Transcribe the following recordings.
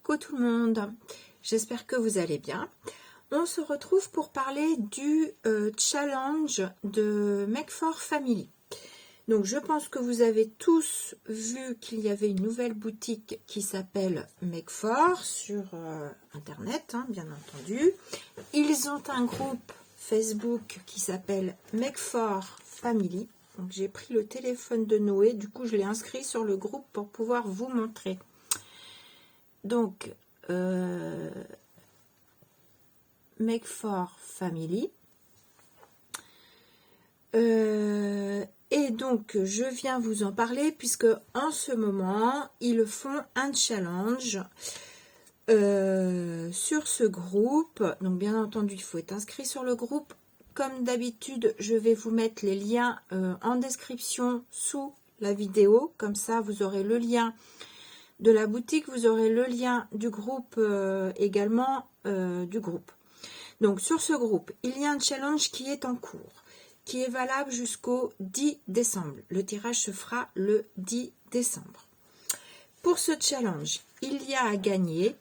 Coucou tout le monde, j'espère que vous allez bien. On se retrouve pour parler du challenge de Make for Family. Donc je pense que vous avez tous vu qu'il y avait une nouvelle boutique qui s'appelle Make for sur internet, hein, bien entendu. Ils ont un groupe Facebook qui s'appelle Make for Family. Donc j'ai pris le téléphone de Noé, du coup je l'ai inscrit sur le groupe pour pouvoir vous montrer. Donc, Make for Family. Et donc, je viens vous en parler puisque en ce moment, ils font un challenge sur ce groupe. Donc, bien entendu, il faut être inscrit sur le groupe. Comme d'habitude, je vais vous mettre les liens en description sous la vidéo. Comme ça, vous aurez le lien de la boutique, vous aurez le lien du groupe également du groupe. Donc sur ce groupe, il y a un challenge qui est en cours, qui est valable jusqu'au 10 décembre. Le tirage se fera le 10 décembre. Pour ce challenge, il y a à gagner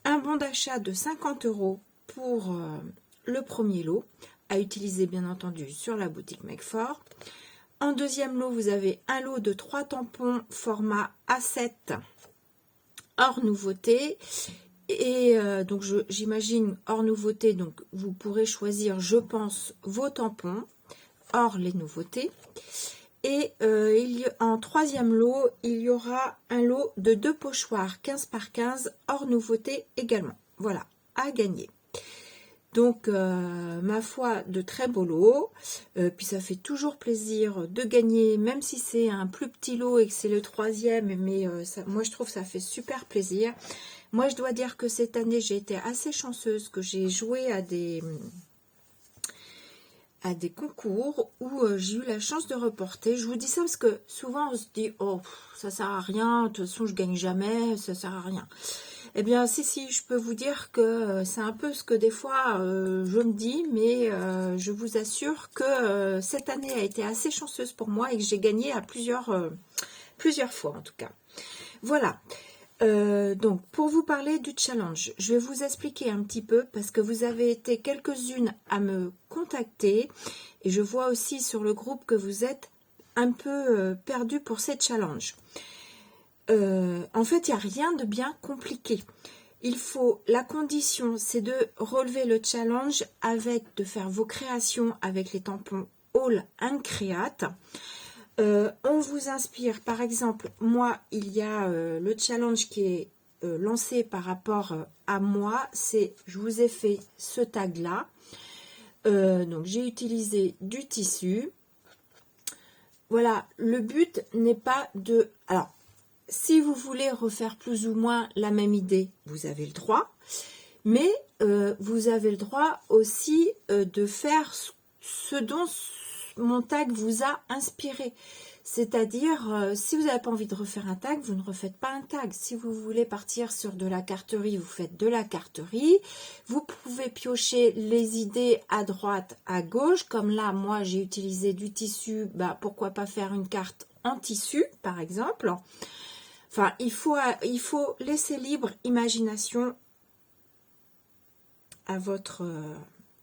un bon d'achat de 50 € pour le premier lot, à utiliser bien entendu sur la boutique Make for. En deuxième lot, vous avez un lot de 3 tampons format A7 hors nouveauté. Et donc j'imagine hors nouveauté, donc vous pourrez choisir, je pense, vos tampons hors les nouveautés. Et en troisième lot, il y aura un lot de 2 pochoirs 15 par 15 hors nouveauté également. Voilà, à gagner. Donc, ma foi, de très beaux lots. Puis ça fait toujours plaisir de gagner, même si c'est un plus petit lot et que c'est le troisième. Mais moi, je trouve que ça fait super plaisir. Moi, je dois dire que cette année, j'ai été assez chanceuse, que j'ai joué à des concours où j'ai eu la chance de reporter. Je vous dis ça parce que souvent, on se dit « Oh, ça sert à rien, de toute façon, je gagne jamais, ça sert à rien ». Eh bien, si, je peux vous dire que c'est un peu ce que des fois je me dis, mais je vous assure que cette année a été assez chanceuse pour moi et que j'ai gagné à plusieurs fois en tout cas. Voilà, donc pour vous parler du challenge, je vais vous expliquer un petit peu parce que vous avez été quelques-unes à me contacter et je vois aussi sur le groupe que vous êtes un peu perdu pour ces challenges. En fait, il n'y a rien de bien compliqué. La condition, c'est de relever le challenge de faire vos créations avec les tampons All and Create. On vous inspire, par exemple, moi, il y a le challenge qui est lancé par rapport à moi, je vous ai fait ce tag-là. Donc, j'ai utilisé du tissu. Voilà, le but n'est pas de... Alors, si vous voulez refaire plus ou moins la même idée, vous avez le droit, mais vous avez le droit aussi de faire ce dont mon tag vous a inspiré. C'est-à-dire, si vous n'avez pas envie de refaire un tag, vous ne refaites pas un tag. Si vous voulez partir sur de la carterie, vous faites de la carterie. Vous pouvez piocher les idées à droite, à gauche. Comme là, moi, j'ai utilisé du tissu. Bah, pourquoi pas faire une carte en tissu, par exemple. Enfin, il faut laisser libre imagination à votre...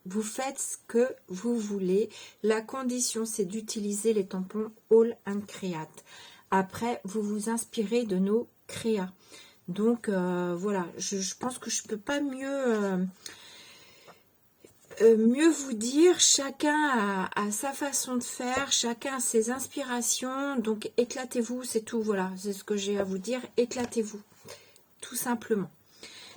vous faites ce que vous voulez. La condition, c'est d'utiliser les tampons All and Create. Après, vous vous inspirez de nos créas. Donc, voilà, je pense que je ne peux pas mieux vous dire. Chacun a sa façon de faire, chacun a ses inspirations. Donc, éclatez-vous, c'est tout. Voilà, c'est ce que j'ai à vous dire. Éclatez-vous, tout simplement.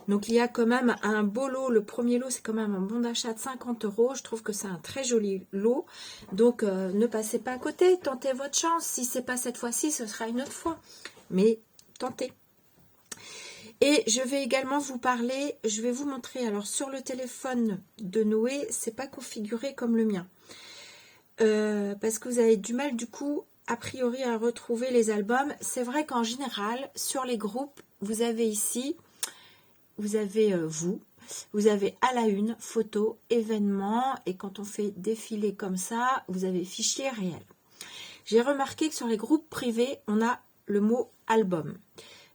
Donc, il y a quand même un beau lot. Le premier lot, c'est quand même un bon d'achat de 50 €. Je trouve que c'est un très joli lot. Donc, ne passez pas à côté. Tentez votre chance. Si ce n'est pas cette fois-ci, ce sera une autre fois. Mais tentez. Et je vais également vous parler, je vais vous montrer, alors sur le téléphone de Noé, c'est pas configuré comme le mien. Parce que vous avez du mal du coup, a priori, à retrouver les albums. C'est vrai qu'en général, sur les groupes, vous avez ici, vous avez vous avez à la une, photos, événements, et quand on fait défiler comme ça, vous avez fichier réel. J'ai remarqué que sur les groupes privés, on a le mot album.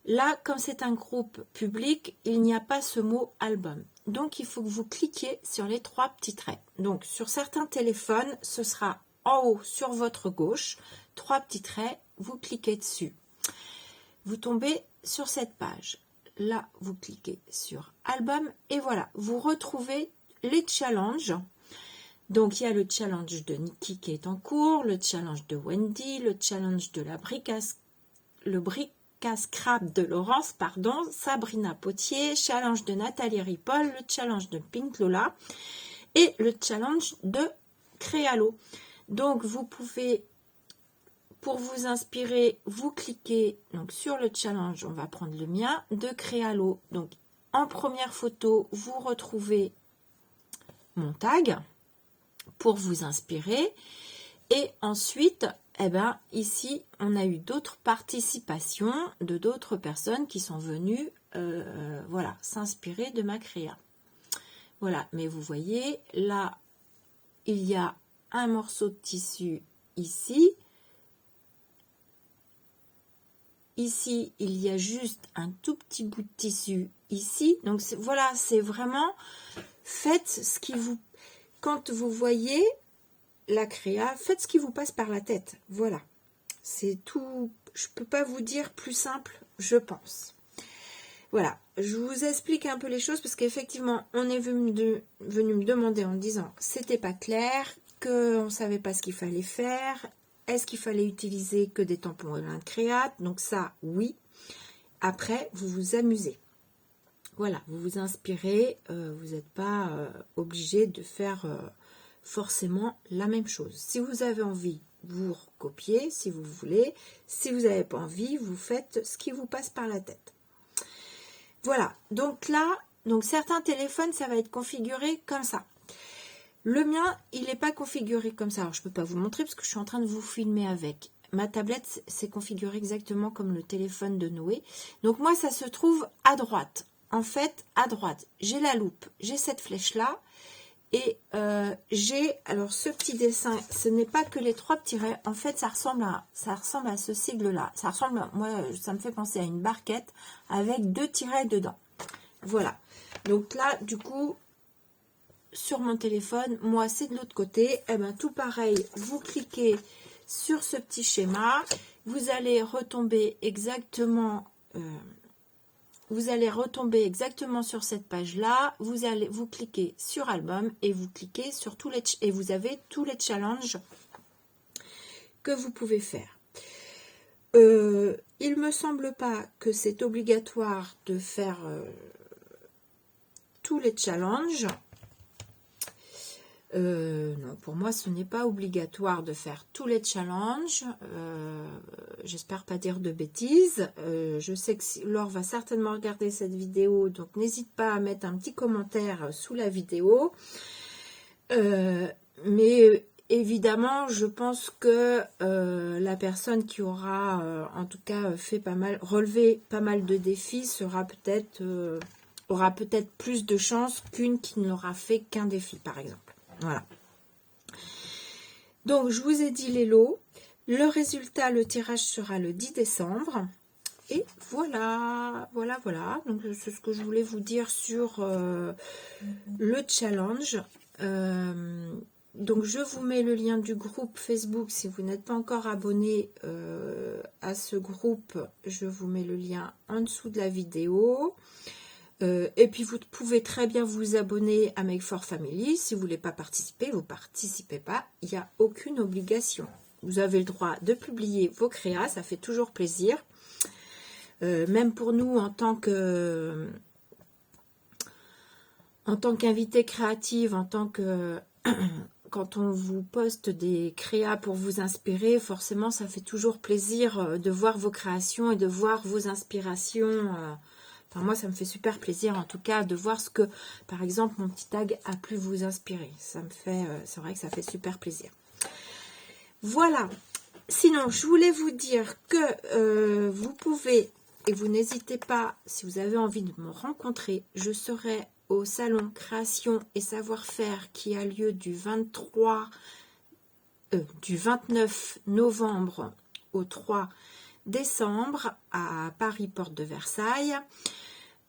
Là, comme c'est un groupe public, il n'y a pas ce mot album. Donc, il faut que vous cliquiez sur les 3 petits traits. Donc, sur certains téléphones, ce sera en haut sur votre gauche, 3 petits traits, vous cliquez dessus. Vous tombez sur cette page. Là, vous cliquez sur album et voilà, vous retrouvez les challenges. Donc, il y a le challenge de Nikki qui est en cours, le challenge de Wendy, le challenge de la bric à scrap de Laurence, pardon, Sabrina Potier, challenge de Nathalie Ripoll, le challenge de Pink Lola et le challenge de Créalo. Donc, vous pouvez, pour vous inspirer, vous cliquez donc, sur le challenge, on va prendre le mien, de Créalo. Donc, en première photo, vous retrouvez mon tag pour vous inspirer. Et ensuite, eh ben, ici, on a eu d'autres participations de d'autres personnes qui sont venues voilà, s'inspirer de ma créa. Voilà, mais vous voyez, là, il y a un morceau de tissu ici. Ici, il y a juste un tout petit bout de tissu ici. Donc, voilà, c'est vraiment, faites ce qui vous... Quand vous voyez la créa, faites ce qui vous passe par la tête. Voilà, c'est tout. Je peux pas vous dire plus simple, je pense. Voilà, je vous explique un peu les choses parce qu'effectivement, on est venu me demander en me disant que c'était pas clair, qu'on savait pas ce qu'il fallait faire. Est-ce qu'il fallait utiliser que des tampons de créate? Donc ça, oui. Après, vous vous amusez. Voilà, vous vous inspirez. Vous n'êtes pas obligé de faire forcément la même chose. Si vous avez envie, vous recopiez si vous voulez. Si vous n'avez pas envie, vous faites ce qui vous passe par la tête. Voilà, donc là, donc certains téléphones, ça va être configuré comme ça. Le mien, il n'est pas configuré comme ça. Alors, je ne peux pas vous le montrer parce que je suis en train de vous filmer avec. Ma tablette, c'est configuré exactement comme le téléphone de Noé. Donc, moi, ça se trouve à droite. En fait, à droite, j'ai la loupe, j'ai cette flèche-là. Et j'ai, alors ce petit dessin, ce n'est pas que les 3 petits raies. En fait, ça ressemble à ce sigle-là. Ça ressemble, moi, ça me fait penser à une barquette avec 2 tirets dedans. Voilà. Donc là, du coup... Sur mon téléphone, moi c'est de l'autre côté, et ben tout pareil, vous cliquez sur ce petit schéma, vous allez retomber exactement sur cette page là, vous cliquez sur album et vous cliquez sur et vous avez tous les challenges que vous pouvez faire. Il me semble pas que c'est obligatoire de faire tous les challenges. Non, pour moi, ce n'est pas obligatoire de faire tous les challenges. J'espère pas dire de bêtises. Je sais que Laure va certainement regarder cette vidéo, donc n'hésite pas à mettre un petit commentaire sous la vidéo. Mais évidemment, je pense que la personne qui aura, en tout cas, relevé pas mal de défis aura peut-être plus de chance qu'une qui ne l'aura fait qu'un défi, par exemple. Voilà. Donc, je vous ai dit les lots. Le résultat, le tirage sera le 10 décembre. Et voilà, voilà. Donc, c'est ce que je voulais vous dire sur le challenge. Donc, je vous mets le lien du groupe Facebook. Si vous n'êtes pas encore abonné à ce groupe, je vous mets le lien en dessous de la vidéo. Et puis, vous pouvez très bien vous abonner à Make for Family. Si vous ne voulez pas participer, vous ne participez pas. Il n'y a aucune obligation. Vous avez le droit de publier vos créas. Ça fait toujours plaisir. Même pour nous, en tant qu'invité créative, quand on vous poste des créas pour vous inspirer, forcément, ça fait toujours plaisir de voir vos créations et de voir vos inspirations. Enfin, moi, ça me fait super plaisir, en tout cas, de voir ce que, par exemple, mon petit tag a pu vous inspirer. C'est vrai que ça fait super plaisir. Voilà. Sinon, je voulais vous dire que vous pouvez, et vous n'hésitez pas, si vous avez envie de me rencontrer, je serai au salon Création et Savoir-faire qui a lieu du 29 novembre au 3 décembre à Paris, porte de Versailles.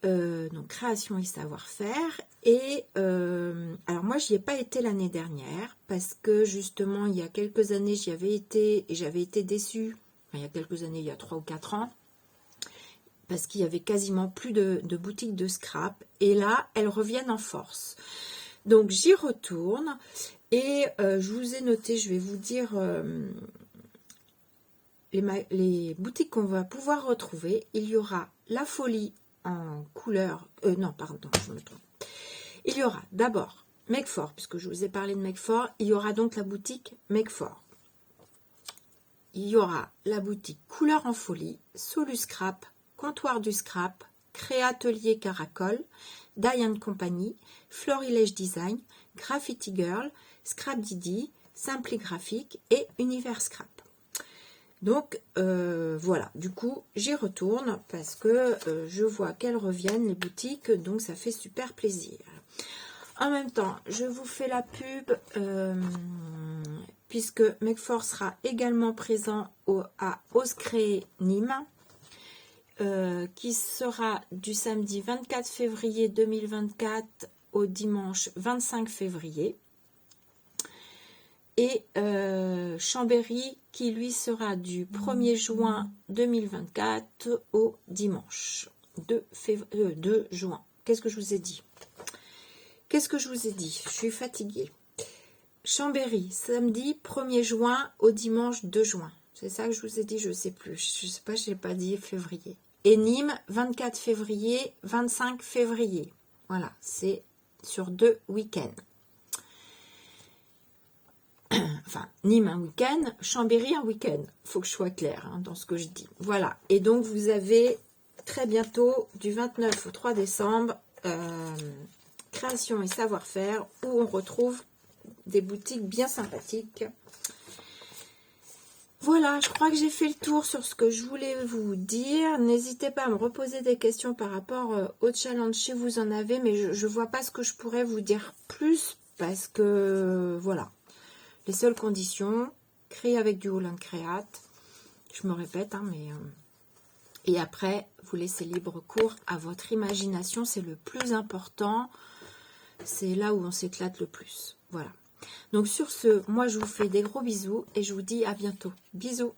Donc création et savoir-faire. Et alors moi j'y ai pas été l'année dernière parce que justement il y a quelques années j'y avais été et j'avais été déçue. Enfin, il y a quelques années, il y a 3 ou 4 ans, parce qu'il y avait quasiment plus de boutiques de scrap, et là elles reviennent en force. Donc j'y retourne et je vous ai noté, je vais vous dire les boutiques qu'on va pouvoir retrouver. Il y aura La Folie en couleur, non pardon, je me trompe. Il y aura d'abord Make For, puisque je vous ai parlé de Make For, il y aura donc la boutique Make For. Il y aura la boutique Couleur en Folie, Solu Scrap, Comptoir du Scrap, Créatelier Caracol, Diane Company, Florilège Design, Graffiti Girl, Scrap Didi, Simply Graphique et Univers Scrap. Donc voilà, du coup j'y retourne parce que je vois qu'elles reviennent les boutiques, donc ça fait super plaisir. En même temps, je vous fais la pub puisque Make For sera également présent à Ose Créer Nîmes, qui sera du samedi 24 février 2024 au dimanche 25 février. Et Chambéry qui lui sera du 1er juin 2024 au dimanche 2 juin. Qu'est-ce que je vous ai dit? Qu'est-ce que je vous ai dit? Je suis fatiguée. Chambéry, samedi 1er juin au dimanche 2 juin. C'est ça que je vous ai dit, je ne sais plus. Je ne sais pas, je n'ai pas dit février. Et Nîmes, 24 février, 25 février. Voilà, c'est sur 2 week-ends. Enfin, Nîmes un week-end, Chambéry un week-end. Il faut que je sois claire dans ce que je dis. Voilà. Et donc, vous avez très bientôt, du 29 au 3 décembre, création et savoir-faire, où on retrouve des boutiques bien sympathiques. Voilà, je crois que j'ai fait le tour sur ce que je voulais vous dire. N'hésitez pas à me reposer des questions par rapport au challenge si vous en avez, mais je ne vois pas ce que je pourrais vous dire plus, parce que, voilà. Les seules conditions, créer avec du Holland Create, je me répète, mais et après, vous laissez libre cours à votre imagination, c'est le plus important, c'est là où on s'éclate le plus. Voilà. Donc sur ce, moi je vous fais des gros bisous et je vous dis à bientôt. Bisous.